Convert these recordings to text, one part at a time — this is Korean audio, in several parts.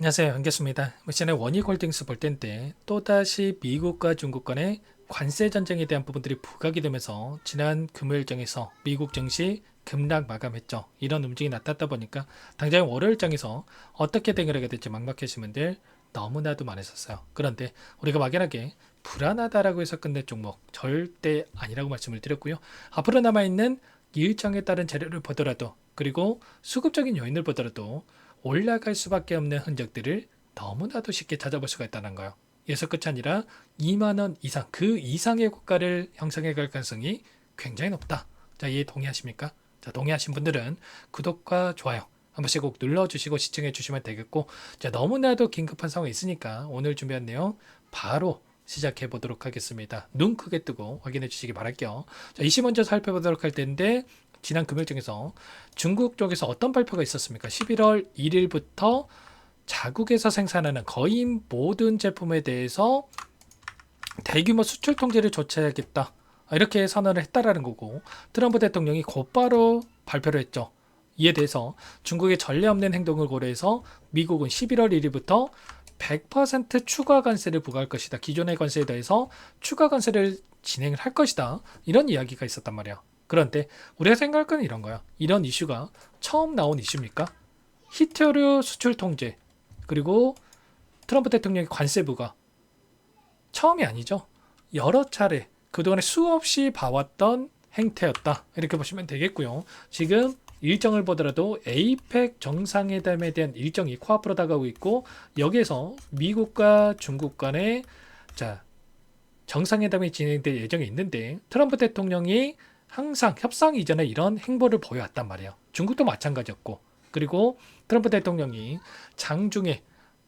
안녕하세요. 반갑습니다. 시간에 원익홀딩스 볼 텐데 또다시 미국과 중국 간의 관세 전쟁에 대한 부분들이 부각이 되면서 지난 금요일장에서 미국 증시 급락 마감했죠. 이런 움직임이 나타났다 보니까 당장 월요일장에서 어떻게 대응하게 될지 막막하신 분들 너무나도 많으셨어요. 그런데 우리가 막연하게 불안하다라고 해서 끝낼 종목 절대 아니라고 말씀을 드렸고요. 앞으로 남아있는 일정에 따른 재료를 보더라도 그리고 수급적인 요인을 보더라도 올라갈 수밖에 없는 흔적들을 너무나도 쉽게 찾아볼 수가 있다는 거예요. 여기서 끝이 아니라 2만 원 이상, 그 이상의 고가를 형성해 갈 가능성이 굉장히 높다. 자, 이해 동의하십니까? 자, 동의하신 분들은 구독과 좋아요 한 번씩 꼭 눌러주시고 시청해 주시면 되겠고, 자, 너무나도 긴급한 상황이 있으니까 오늘 준비한 내용 바로 시작해 보도록 하겠습니다. 눈 크게 뜨고 확인해 주시기 바랄게요. 자, 이시 먼저 살펴보도록 할 텐데, 지난 금요일 중에서 중국 쪽에서 어떤 발표가 있었습니까? 11월 1일부터 자국에서 생산하는 거의 모든 제품에 대해서 대규모 수출 통제를 조치하겠다, 이렇게 선언을 했다라는 거고, 트럼프 대통령이 곧바로 발표를 했죠. 이에 대해서 중국의 전례 없는 행동을 고려해서 미국은 11월 1일부터 100% 추가 관세를 부과할 것이다. 기존의 관세에 대해서 추가 관세를 진행을 할 것이다. 이런 이야기가 있었단 말이야. 그런데 우리가 생각할 건 이런 거야. 이런 이슈가 처음 나온 이슈입니까? 히트류 수출 통제 그리고 트럼프 대통령의 관세 부과, 처음이 아니죠. 여러 차례 그동안에 수없이 봐왔던 행태였다, 이렇게 보시면 되겠고요. 지금 일정을 보더라도 에이펙 정상회담에 대한 일정이 코앞으로 다가오고 있고, 여기에서 미국과 중국 간의 정상회담이 진행될 예정이 있는데, 트럼프 대통령이 항상 협상 이전에 이런 행보를 보여왔단 말이에요. 중국도 마찬가지였고, 그리고 트럼프 대통령이 장중에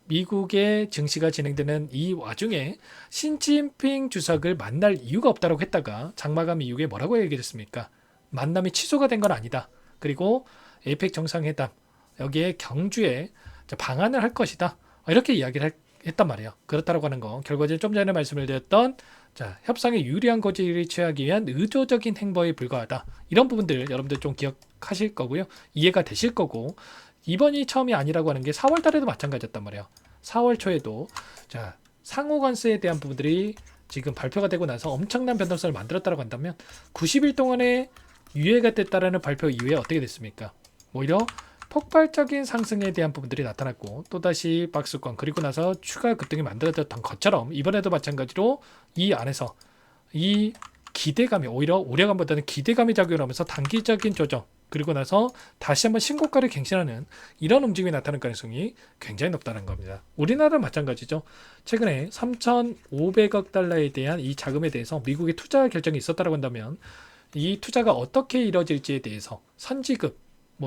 미국의 증시가 진행되는 이 와중에 신진핑 주석을 만날 이유가 없다고 했다가 장마감 이후에 뭐라고 얘기했습니까? 만남이 취소가 된 건 아니다. 그리고 에이펙 정상회담 여기에 경주에 방한을 할 것이다, 이렇게 이야기를 했단 말이에요. 그렇다고 하는 거 결과적으로 좀 전에 말씀을 드렸던 협상에 유리한 고지를 취하기 위한 의도적인 행보에 불과하다. 이런 부분들 여러분들 좀 기억하실 거고요. 이해가 되실 거고, 이번이 처음이 아니라고 하는 게 4월 달에도 마찬가지였단 말이에요. 4월 초에도 상호 관세에 대한 부분들이 지금 발표가 되고 나서 엄청난 변동성을 만들었다고 한다면 90일 동안에 유예가 됐다라는 발표 이후에 어떻게 됐습니까? 오히려 폭발적인 상승에 대한 부분들이 나타났고, 또다시 박스권 그리고 나서 추가 급등이 만들어졌던 것처럼 이번에도 마찬가지로 이 안에서 이 기대감이, 오히려 우려감보다는 기대감이 작용하면서 단기적인 조정 그리고 나서 다시 한번 신고가를 갱신하는 이런 움직임이 나타날 가능성이 굉장히 높다는 겁니다. 우리나라도 마찬가지죠. 최근에 3,500억 달러에 대한 이 자금에 대해서 미국의 투자 결정이 있었다고 한다면 이 투자가 어떻게 이루어질지에 대해서 선지급,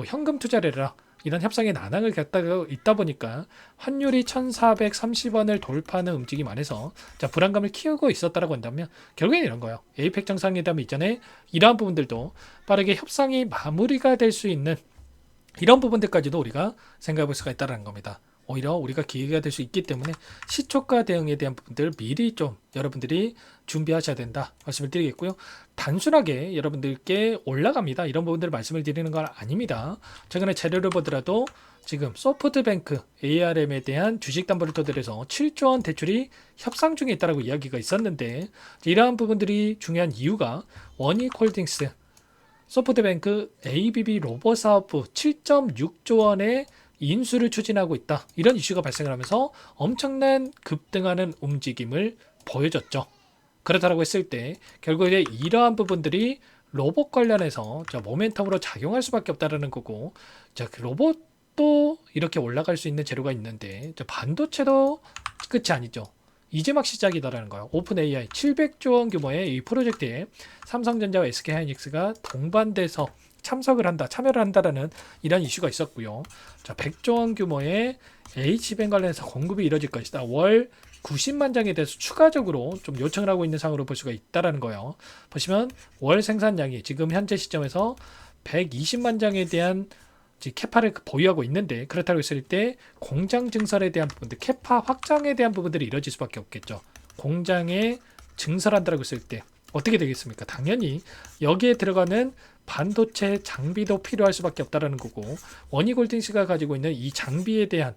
현금 투자를 해라, 이런 협상의 난항을 겪다가 있다 보니까 환율이 1,430원을 돌파하는 움직임 안에서 불안감을 키우고 있었다고 한다면 결국엔 이런 거예요. 에이펙 정상회담 이전에 이러한 부분들도 빠르게 협상이 마무리가 될 수 있는 이런 부분들까지도 우리가 생각해 볼 수가 있다는 겁니다. 오히려 우리가 기회가 될 수 있기 때문에 시초가 대응에 대한 부분들 미리 좀 여러분들이 준비하셔야 된다 말씀을 드리겠고요. 단순하게 여러분들께 올라갑니다, 이런 부분들을 말씀을 드리는 건 아닙니다. 최근에 재료를 보더라도 지금 소프트뱅크 ARM에 대한 주식담보를 토대로 해서 7조 원 대출이 협상 중에 있다고 이야기가 있었는데, 이러한 부분들이 중요한 이유가 원익홀딩스 소프트뱅크 ABB 로봇 사업부 7.6조 원의 인수를 추진하고 있다, 이런 이슈가 발생을 하면서 엄청난 급등하는 움직임을 보여줬죠. 그렇다고 했을 때 결국에 이러한 부분들이 로봇 관련해서 모멘텀으로 작용할 수밖에 없다라는 거고, 그 로봇도 이렇게 올라갈 수 있는 재료가 있는데 반도체도 끝이 아니죠. 이제 막 시작이다라는 거예요. 오픈 AI 700조 원 규모의 이 프로젝트에 삼성전자와 SK하이닉스가 동반돼서 참여를 한다라는 이런 이슈가 있었고요. 100조 원 규모의 H뱅 관련해서 공급이 이뤄질 것이다. 월 90만 장에 대해서 추가적으로 좀 요청을 하고 있는 상황으로 볼 수가 있다라는 거예요. 보시면 월 생산량이 지금 현재 시점에서 120만 장에 대한 캐파를 보유하고 있는데, 그렇다고 했을 때 공장 증설에 대한 부분들, 캐파 확장에 대한 부분들이 이뤄질 수밖에 없겠죠. 공장에 증설한다고 했을 때 어떻게 되겠습니까? 당연히 여기에 들어가는 반도체 장비도 필요할 수밖에 없다라는 거고, 원익홀딩스가 가지고 있는 이 장비에 대한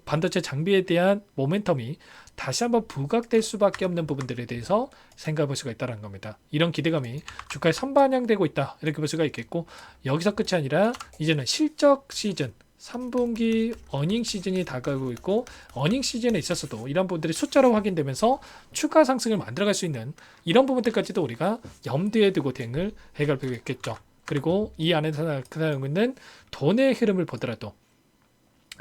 반도체 장비에 대한 모멘텀이 다시 한번 부각될 수밖에 없는 부분들에 대해서 생각해 볼 수가 있다는 겁니다. 이런 기대감이 주가에 선반영되고 있다 이렇게 볼 수가 있겠고, 여기서 끝이 아니라 이제는 실적 시즌 3분기 어닝 시즌이 다가오고 있고, 어닝 시즌에 있어서도 이런 부분들이 숫자로 확인되면서 추가 상승을 만들어갈 수 있는 이런 부분들까지도 우리가 염두에 두고 대응을 해갈 필요가 있겠죠. 그리고 이 안에서 나타나고 있는 돈의 흐름을 보더라도,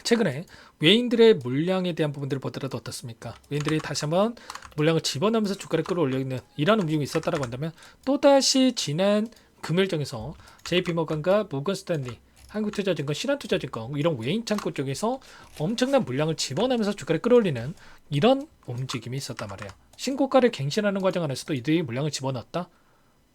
최근에 외인들의 물량에 대한 부분들을 보더라도 어떻습니까? 외인들이 다시 한번 물량을 집어넣으면서 주가를 끌어올려 있는 이런 움직임이 있었다고 한다면, 또다시 지난 금요일장에서 JP모건과 모건스탠리, 한국투자증권, 신한투자증권 이런 외인 창구 쪽에서 엄청난 물량을 집어넣으면서 주가를 끌어올리는 이런 움직임이 있었단 말이에요. 신고가를 갱신하는 과정 안에서도 이들이 물량을 집어넣었다?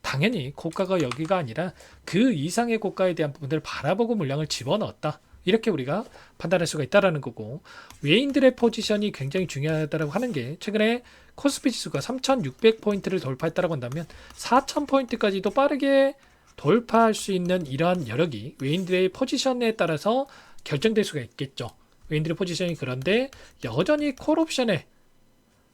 당연히 고가가 여기가 아니라 그 이상의 고가에 대한 부분들을 바라보고 물량을 집어넣었다. 이렇게 우리가 판단할 수가 있다는 거고, 외인들의 포지션이 굉장히 중요하다고 하는 게, 최근에 코스피 지수가 3,600포인트를 돌파했다고 한다면 4,000포인트까지도 빠르게 돌파할 수 있는 이러한 여력이 외인들의 포지션에 따라서 결정될 수가 있겠죠. 외인들의 포지션이 그런데 여전히 콜옵션이라고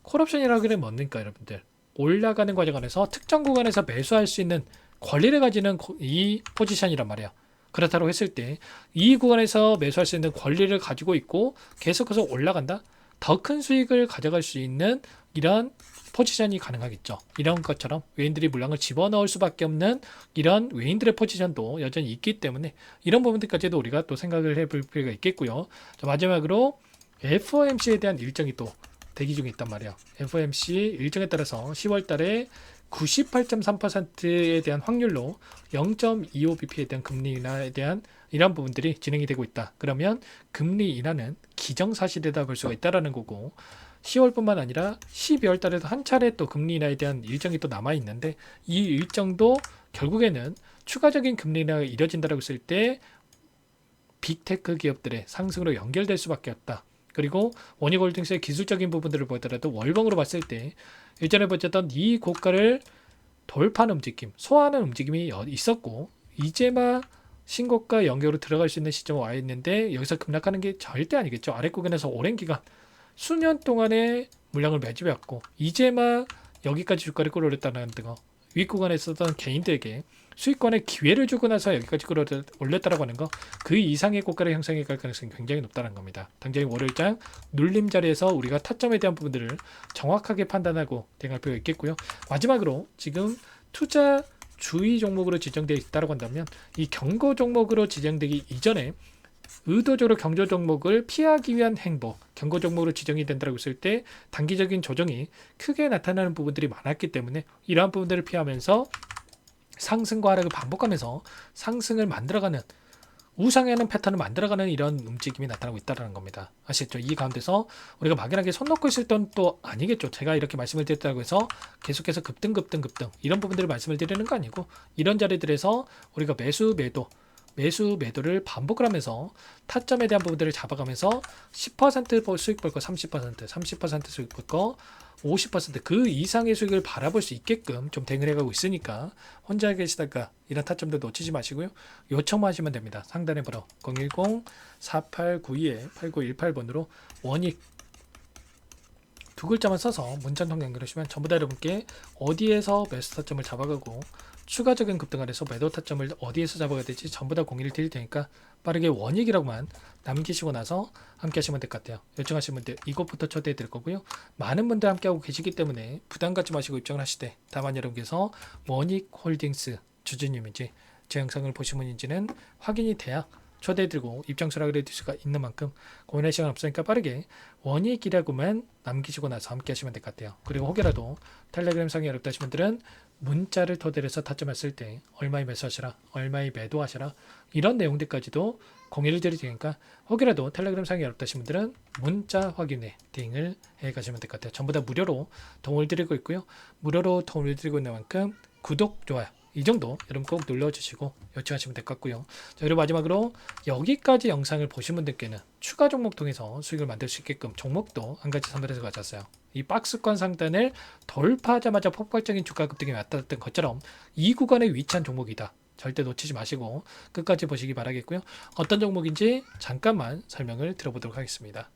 하면 뭡니까 여러분들? 올라가는 과정 안에서 특정 구간에서 매수할 수 있는 권리를 가지는 이 포지션이란 말이야. 그렇다고 했을 때 이 구간에서 매수할 수 있는 권리를 가지고 있고 계속해서 올라간다? 더 큰 수익을 가져갈 수 있는 이런 포지션이 가능하겠죠. 이런 것처럼 외인들이 물량을 집어넣을 수밖에 없는 이런 외인들의 포지션도 여전히 있기 때문에 이런 부분들까지도 우리가 또 생각을 해볼 필요가 있겠고요. 자, 마지막으로 FOMC에 대한 일정이 또 대기 중에 있단 말이에요. FOMC 일정에 따라서 10월 달에 98.3%에 대한 확률로 0.25bp에 대한 금리 인하에 대한 이러한 부분들이 진행이 되고 있다. 그러면 금리 인하는 기정사실이다 볼 수가 있다라는 거고, 10월뿐만 아니라 12월 달에도 한 차례 또 금리 인하에 대한 일정이 또 남아 있는데, 이 일정도 결국에는 추가적인 금리 인하가 이뤄진다고 했을 때 빅테크 기업들의 상승으로 연결될 수밖에 없다. 그리고 원익홀딩스의 기술적인 부분들을 보더라도 월봉으로 봤을 때 예전에 보셨던 이 고가를 돌파하는 움직임, 소화하는 움직임이 있었고, 이제만 신고가 연결로 들어갈 수 있는 시점에 와 있는데 여기서 급락하는 게 절대 아니겠죠. 아랫구간에서 오랜 기간 수년 동안의 물량을 매집해왔고 이제만 여기까지 주가를 끌어올렸다는 거, 윗구간에 있었던 개인들에게 수익권의 기회를 주고 나서 여기까지 끌어올렸다라고 하는 거, 그 이상의 고가를 형성해 갈 가능성이 굉장히 높다는 겁니다. 당장의 월요일장 눌림 자리에서 우리가 타점에 대한 부분들을 정확하게 판단하고 대응할 필요가 있겠고요. 마지막으로 지금 투자 주의 종목으로 지정되어 있다고 한다면, 이 경고 종목으로 지정되기 이전에 의도적으로 경고 종목을 피하기 위한 행보, 경고 종목으로 지정이 된다고 했을 때 단기적인 조정이 크게 나타나는 부분들이 많았기 때문에 이러한 부분들을 피하면서 상승과 하락을 반복하면서 상승을 만들어가는, 우상향하는 패턴을 만들어가는 이런 움직임이 나타나고 있다는 겁니다. 아시겠죠? 이 가운데서 우리가 막연하게 손 놓고 있을 땐 또 아니겠죠. 제가 이렇게 말씀을 드렸다고 해서 계속해서 급등 이런 부분들을 말씀을 드리는 거 아니고, 이런 자리들에서 우리가 매수 매도를 반복을 하면서 타점에 대한 부분들을 잡아가면서 10% 수익 볼 거 30% 수익 볼 거 50%그 이상의 수익을 바라볼 수 있게끔 좀 대응을 해가고 있으니까 혼자 계시다가 이런 타점도 놓치지 마시고요. 요청만 하시면 됩니다. 상단에 번호 010-4892-8918번으로 원익 두 글자만 써서 문자 통화 연결하시면 전부 다 여러분께 어디에서 매수 타점을 잡아가고 추가적인 급등을 해서 매도 타점을 어디에서 잡아야 될지 전부 다 공유를 드릴 테니까 빠르게 원익이라고만 남기시고 나서 함께 하시면 될 것 같아요. 요청하시는 분들 이것부터 초대해 드릴 거고요. 많은 분들 함께 하고 계시기 때문에 부담 갖지 마시고 입장을 하시되, 다만 여러분께서 원익홀딩스 주주님인지 제 영상을 보신 분인지는 확인이 돼야 초대해드리고 입장 수락을 해드릴 수가 있는 만큼 고민할 시간 없으니까 빠르게 원익이라고만 남기시고 나서 함께 하시면 될 것 같아요. 그리고 혹여라도 텔레그램상에 어렵다 하신 분들은 문자를 토대로해서 타점했을 때 얼마에 매수하시라, 얼마에 매도하시라, 이런 내용들까지도 공유를 드릴 테니까 혹여라도 텔레그램상에 어렵다 하신 분들은 문자 확인에 대응을 해 가시면 될 것 같아요. 전부 다 무료로 도움을 드리고 있고요. 무료로 도움을 드리고 있는 만큼 구독, 좋아요 이 정도 여러분 꼭 눌러주시고 요청하시면 될 것 같고요. 자, 그리고 마지막으로 여기까지 영상을 보신 분들께는 추가 종목 통해서 수익을 만들 수 있게끔 종목도 한 가지 선별해서 가져왔어요. 이 박스권 상단을 돌파하자마자 폭발적인 주가 급등이 나타났던 것처럼 이 구간에 위치한 종목이다. 절대 놓치지 마시고 끝까지 보시기 바라겠고요. 어떤 종목인지 잠깐만 설명을 들어보도록 하겠습니다.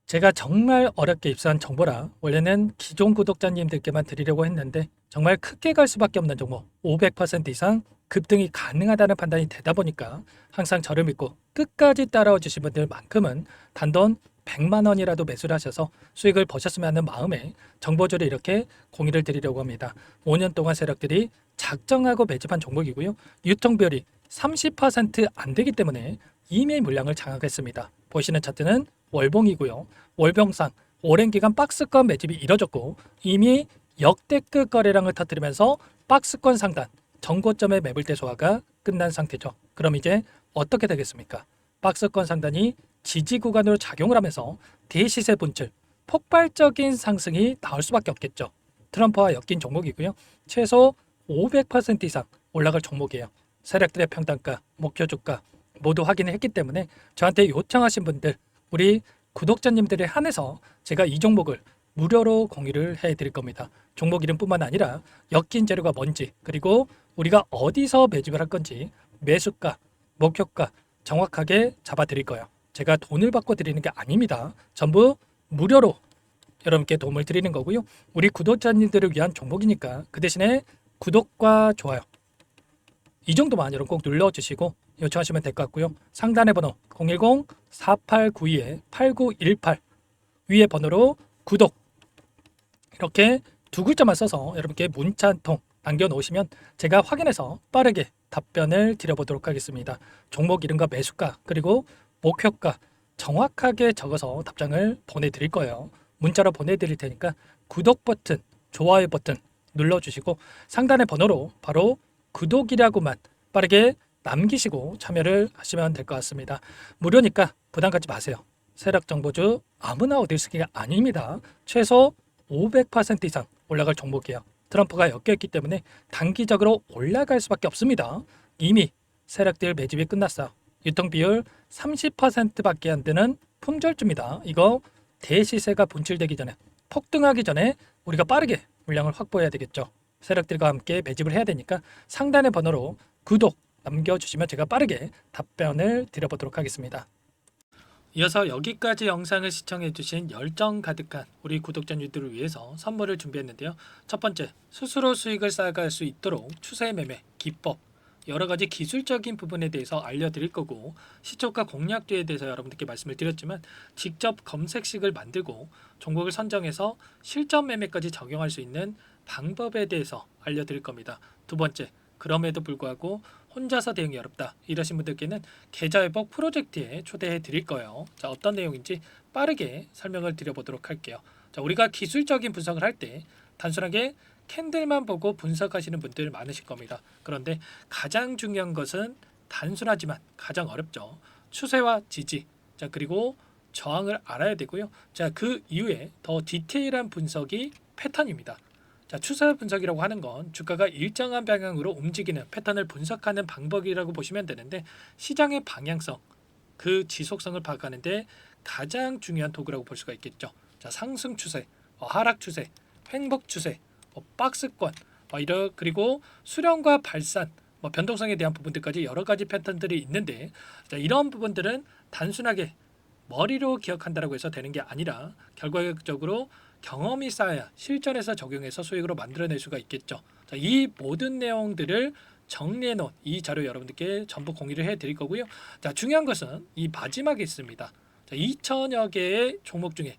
제가 정말 어렵게 입수한 정보라 원래는 기존 구독자님들께만 드리려고 했는데 정말 크게 갈 수밖에 없는 종목 500% 이상 급등이 가능하다는 판단이 되다 보니까 항상 저를 믿고 끝까지 따라와 주신 분들만큼은 단돈 100만 원이라도 매수를 하셔서 수익을 보셨으면 하는 마음에 정보주를 이렇게 공유를 드리려고 합니다. 5년 동안 세력들이 작정하고 매집한 종목이고요. 유통비율이 30%안 되기 때문에 이미 물량을 장악했습니다. 보시는 차트는 월봉이고요. 월봉상 오랜 기간 박스권 매집이 이뤄졌고 이미 역대급 거래량을 터뜨리면서 박스권 상단 전고점의 매물대 소화가 끝난 상태죠. 그럼 이제 어떻게 되겠습니까? 박스권 상단이 지지 구간으로 작용을 하면서 대시세 분출, 폭발적인 상승이 나올 수밖에 없겠죠. 트럼프와 엮인 종목이고요. 최소 500% 이상 올라갈 종목이에요. 세력들의 평단가, 목표 주가 모두 확인을 했기 때문에 저한테 요청하신 분들, 우리 구독자님들에 한해서 제가 이 종목을 무료로 공유를 해드릴 겁니다. 종목 이름뿐만 아니라 엮인 재료가 뭔지, 그리고 우리가 어디서 매집을 할 건지, 매수가, 목표가 정확하게 잡아드릴 거예요. 제가 돈을 받고 드리는 게 아닙니다. 전부 무료로 여러분께 도움을 드리는 거고요. 우리 구독자님들을 위한 종목이니까 그 대신에 구독과 좋아요 이 정도만 여러분 꼭 눌러주시고 요청하시면 될 것 같고요. 상단의 번호 010-4892-8918 위에 번호로 구독 이렇게 두 글자만 써서 여러분께 문자 한 통 남겨놓으시면 제가 확인해서 빠르게 답변을 드려보도록 하겠습니다. 종목 이름과 매수가 그리고 목표가 정확하게 적어서 답장을 보내드릴 거예요. 문자로 보내드릴 테니까 구독 버튼, 좋아요 버튼 눌러주시고 상단의 번호로 바로 구독이라고만 빠르게 남기시고 참여를 하시면 될 것 같습니다. 무료니까 부담 갖지 마세요. 세력정보주 아무나 얻을 수 있는 게 아닙니다. 최소 500% 이상 올라갈 종목이에요. 트럼프가 엮여있기 때문에 단기적으로 올라갈 수밖에 없습니다. 이미 세력들 매집이 끝났어요. 유통비율 30%밖에 안 되는 품절주입니다. 이거 대시세가 분출되기 전에 폭등하기 전에 우리가 빠르게 물량을 확보해야 되겠죠. 세력들과 함께 매집을 해야 되니까 상단의 번호로 구독 남겨주시면 제가 빠르게 답변을 드려보도록 하겠습니다. 이어서 여기까지 영상을 시청해주신 열정 가득한 우리 구독자님들을 위해서 선물을 준비했는데요. 첫 번째, 스스로 수익을 쌓아갈 수 있도록 추세 매매 기법 여러가지 기술적인 부분에 대해서 알려드릴 거고, 시초가 공략주에 대해서 여러분들께 말씀을 드렸지만 직접 검색식을 만들고 종목을 선정해서 실전 매매까지 적용할 수 있는 방법에 대해서 알려드릴 겁니다. 두 번째, 그럼에도 불구하고 혼자서 대응이 어렵다 이러신 분들께는 계좌회복 프로젝트에 초대해 드릴 거예요. 자, 어떤 내용인지 빠르게 설명을 드려보도록 할게요. 자, 우리가 기술적인 분석을 할 때 단순하게 캔들만 보고 분석하시는 분들 많으실 겁니다. 그런데 가장 중요한 것은 단순하지만 가장 어렵죠. 추세와 지지, 자 그리고 저항을 알아야 되고요. 자, 그 이후에 더 디테일한 분석이 패턴입니다. 자, 추세 분석이라고 하는 건 주가가 일정한 방향으로 움직이는 패턴을 분석하는 방법이라고 보시면 되는데, 시장의 방향성, 그 지속성을 파악하는데 가장 중요한 도구라고 볼 수가 있겠죠. 자, 상승 추세, 하락 추세, 횡복 추세, 박스권, 그리고 수렴과 발산, 변동성에 대한 부분들까지 여러 가지 패턴들이 있는데, 자, 이런 부분들은 단순하게 머리로 기억한다라고 해서 되는 게 아니라 결과적으로 경험이 쌓아야 실전에서 적용해서 수익으로 만들어낼 수가 있겠죠. 자, 이 모든 내용들을 정리해 놓은 이 자료 여러분들께 전부 공유를 해 드릴 거고요. 자, 중요한 것은 이 마지막에 있습니다. 자, 2천여 개의 종목 중에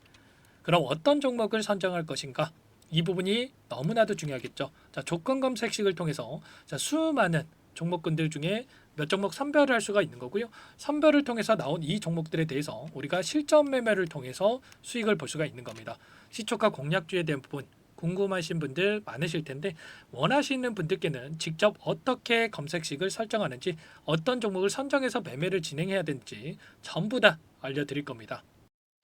그럼 어떤 종목을 선정할 것인가? 이 부분이 너무나도 중요하겠죠. 자, 조건 검색식을 통해서 자, 수많은 종목군들 중에 몇 종목 선별을 할 수가 있는 거고요. 선별을 통해서 나온 이 종목들에 대해서 우리가 실전 매매를 통해서 수익을 볼 수가 있는 겁니다. 시초가 공략주에 대한 부분 궁금하신 분들 많으실 텐데, 원하시는 분들께는 직접 어떻게 검색식을 설정하는지, 어떤 종목을 선정해서 매매를 진행해야 되는지 전부 다 알려드릴 겁니다.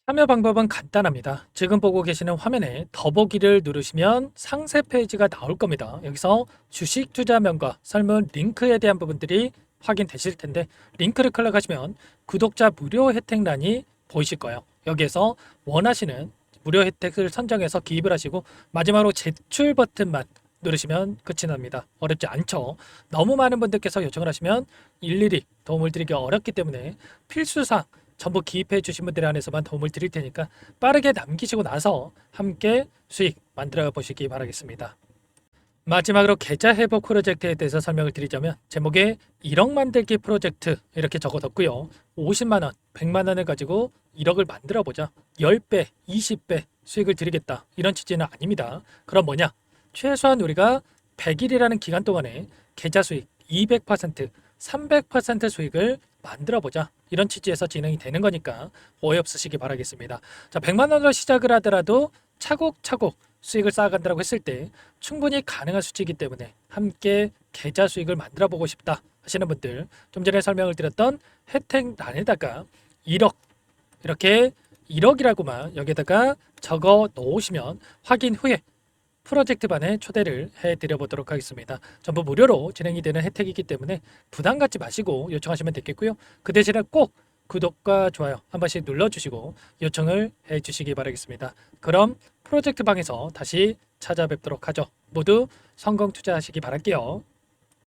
참여 방법은 간단합니다. 지금 보고 계시는 화면에 더보기를 누르시면 상세 페이지가 나올 겁니다. 여기서 주식 투자명과 설문 링크에 대한 부분들이 확인되실 텐데, 링크를 클릭하시면 구독자 무료 혜택란이 보이실 거예요. 여기에서 원하시는 무료 혜택을 선정해서 기입을 하시고 마지막으로 제출 버튼만 누르시면 끝이 납니다. 어렵지 않죠? 너무 많은 분들께서 요청을 하시면 일일이 도움을 드리기 어렵기 때문에 필수상 전부 기입해 주신 분들에 한해서만 도움을 드릴 테니까 빠르게 남기시고 나서 함께 수익 만들어 보시기 바라겠습니다. 마지막으로 계좌 회복 프로젝트에 대해서 설명을 드리자면 제목에 1억 만들기 프로젝트 이렇게 적어뒀고요. 50만 원, 100만 원을 가지고 1억을 만들어 보자. 10배, 20배 수익을 드리겠다. 이런 취지는 아닙니다. 그럼 뭐냐? 최소한 우리가 100일이라는 기간 동안에 계좌 수익 200%, 300% 수익을 만들어 보자. 이런 취지에서 진행이 되는 거니까 오해 없으시기 바라겠습니다. 자, 100만 원으로 시작을 하더라도 차곡차곡 수익을 쌓아간다고 했을 때 충분히 가능한 수치이기 때문에 함께 계좌 수익을 만들어 보고 싶다 하시는 분들, 좀 전에 설명을 드렸던 혜택란에다가 1억 이렇게 1억이라고만 여기다가 적어 놓으시면 확인 후에 프로젝트반에 초대를 해드려 보도록 하겠습니다. 전부 무료로 진행이 되는 혜택이기 때문에 부담 갖지 마시고 요청하시면 되겠고요. 그 대신에 꼭 구독과 좋아요 한 번씩 눌러주시고 요청을 해주시기 바라겠습니다. 그럼 프로젝트 방에서 다시 찾아뵙도록 하죠. 모두 성공 투자하시기 바랄게요.